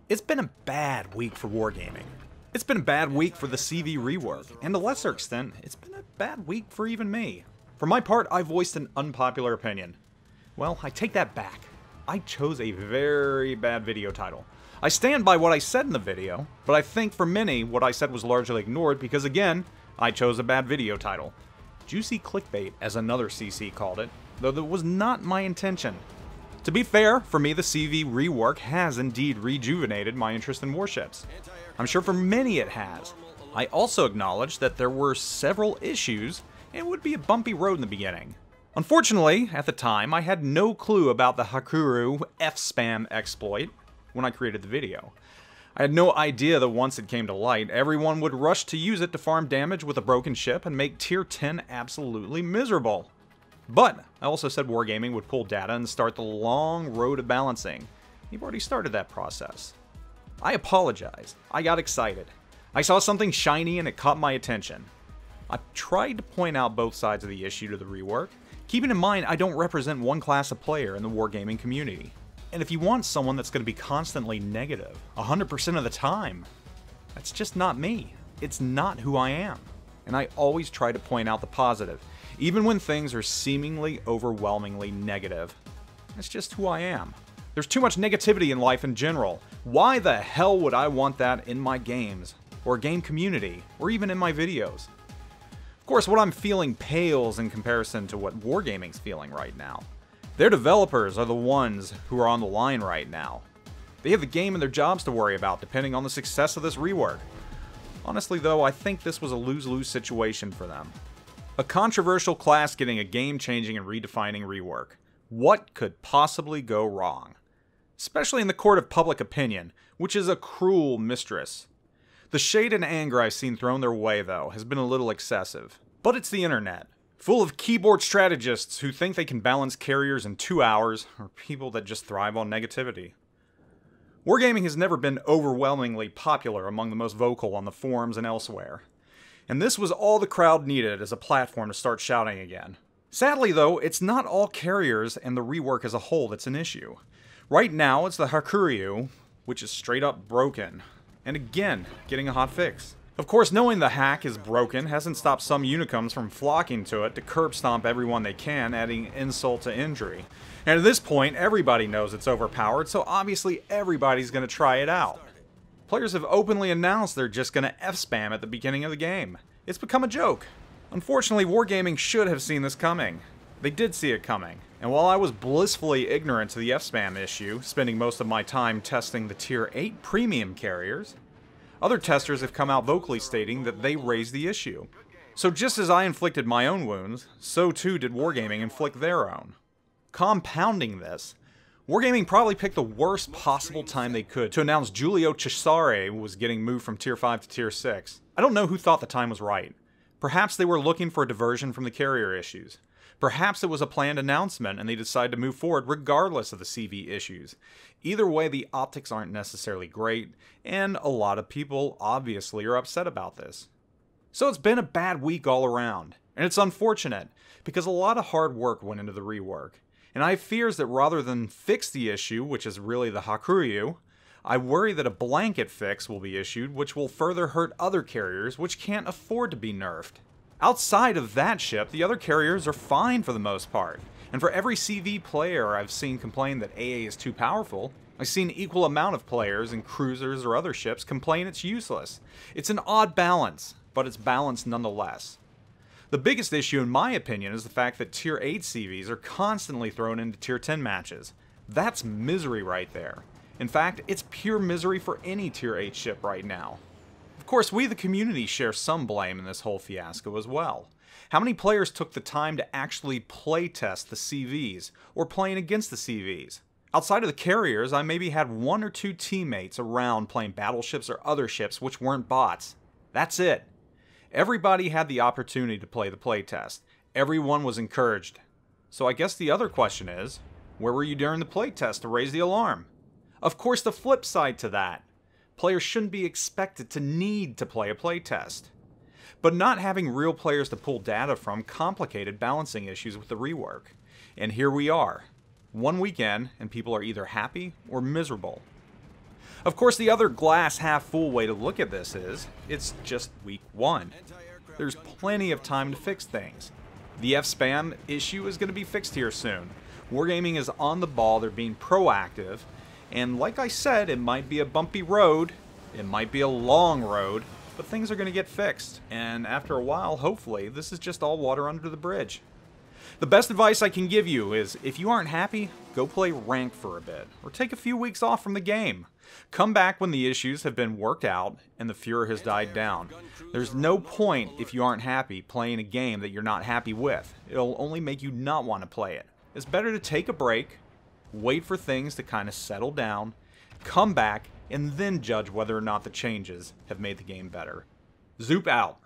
It's been a bad week for Wargaming. It's been a bad week for the CV rework, and to a lesser extent, it's been a bad week for even me. For my part, I voiced an unpopular opinion. Well, I take that back. I chose a very bad video title. I stand by what I said in the video, but I think for many, what I said was largely ignored because again, I chose a bad video title. Juicy clickbait, as another CC called it, though that was not my intention. To be fair, for me the CV rework has indeed rejuvenated my interest in warships. I'm sure for many it has. I also acknowledge that there were several issues and it would be a bumpy road in the beginning. Unfortunately, at the time, I had no clue about the Hakuryu F-spam exploit when I created the video. I had no idea that once it came to light, everyone would rush to use it to farm damage with a broken ship and make tier 10 absolutely miserable. But I also said Wargaming would pull data and start the long road of balancing. You've already started that process. I apologize. I got excited. I saw something shiny and it caught my attention. I tried to point out both sides of the issue to the rework, keeping in mind I don't represent one class of player in the Wargaming community. And if you want someone that's going to be constantly negative, 100% of the time, that's just not me. It's not who I am. And I always try to point out the positive, even when things are seemingly overwhelmingly negative. That's just who I am. There's too much negativity in life in general. Why the hell would I want that in my games, or game community, or even in my videos? Of course, what I'm feeling pales in comparison to what Wargaming's feeling right now. Their developers are the ones who are on the line right now. They have the game and their jobs to worry about depending on the success of this rework. Honestly though, I think this was a lose-lose situation for them. A controversial class getting a game-changing and redefining rework. What could possibly go wrong? Especially in the court of public opinion, which is a cruel mistress. The shade and anger I've seen thrown their way though has been a little excessive. But it's the internet. Full of keyboard strategists who think they can balance carriers in 2 hours, or people that just thrive on negativity. Wargaming has never been overwhelmingly popular among the most vocal on the forums and elsewhere. And this was all the crowd needed as a platform to start shouting again. Sadly though, it's not all carriers and the rework as a whole that's an issue. Right now it's the Hakuryu, which is straight up broken. And again, getting a hot fix. Of course, knowing the hack is broken hasn't stopped some unicums from flocking to it to curb stomp everyone they can, adding insult to injury. And at this point, everybody knows it's overpowered, so obviously everybody's going to try it out. Players have openly announced they're just going to F-spam at the beginning of the game. It's become a joke. Unfortunately, Wargaming should have seen this coming. They did see it coming. And while I was blissfully ignorant to the F-spam issue, spending most of my time testing the Tier 8 premium carriers, other testers have come out vocally stating that they raised the issue. So just as I inflicted my own wounds, so too did Wargaming inflict their own. Compounding this, Wargaming probably picked the worst possible time they could to announce Giulio Cesare was getting moved from Tier 5 to Tier 6. I don't know who thought the time was right. Perhaps they were looking for a diversion from the carrier issues. Perhaps it was a planned announcement and they decided to move forward regardless of the CV issues. Either way, the optics aren't necessarily great, and a lot of people obviously are upset about this. So it's been a bad week all around, and it's unfortunate, because a lot of hard work went into the rework. And I have fears that rather than fix the issue, which is really the Hakuryu, I worry that a blanket fix will be issued which will further hurt other carriers which can't afford to be nerfed. Outside of that ship, the other carriers are fine for the most part. And for every CV player I've seen complain that AA is too powerful, I've seen equal amount of players in cruisers or other ships complain it's useless. It's an odd balance, but it's balanced nonetheless. The biggest issue in my opinion is the fact that Tier 8 CVs are constantly thrown into Tier 10 matches. That's misery right there. In fact, it's pure misery for any Tier 8 ship right now. Of course, we the community share some blame in this whole fiasco as well. How many players took the time to actually playtest the CVs, or playing against the CVs? Outside of the carriers, I maybe had 1 or 2 teammates around playing battleships or other ships which weren't bots. That's it. Everybody had the opportunity to play the playtest. Everyone was encouraged. So I guess the other question is, where were you during the playtest to raise the alarm? Of course, the flip side to that. Players shouldn't be expected to need to play a playtest. But not having real players to pull data from complicated balancing issues with the rework. And here we are. One weekend, and people are either happy or miserable. Of course, the other glass half full way to look at this is, it's just week 1. There's plenty of time to fix things. The F-spam issue is going to be fixed here soon. Wargaming is on the ball, they're being proactive, and like I said, it might be a bumpy road, it might be a long road, but things are going to get fixed. And after a while, hopefully, this is just all water under the bridge. The best advice I can give you is, if you aren't happy, go play rank for a bit, or take a few weeks off from the game. Come back when the issues have been worked out and the furor has died down. There's no point, if you aren't happy, playing a game that you're not happy with. It'll only make you not want to play it. It's better to take a break, wait for things to kind of settle down, come back, and then judge whether or not the changes have made the game better. Zoop out.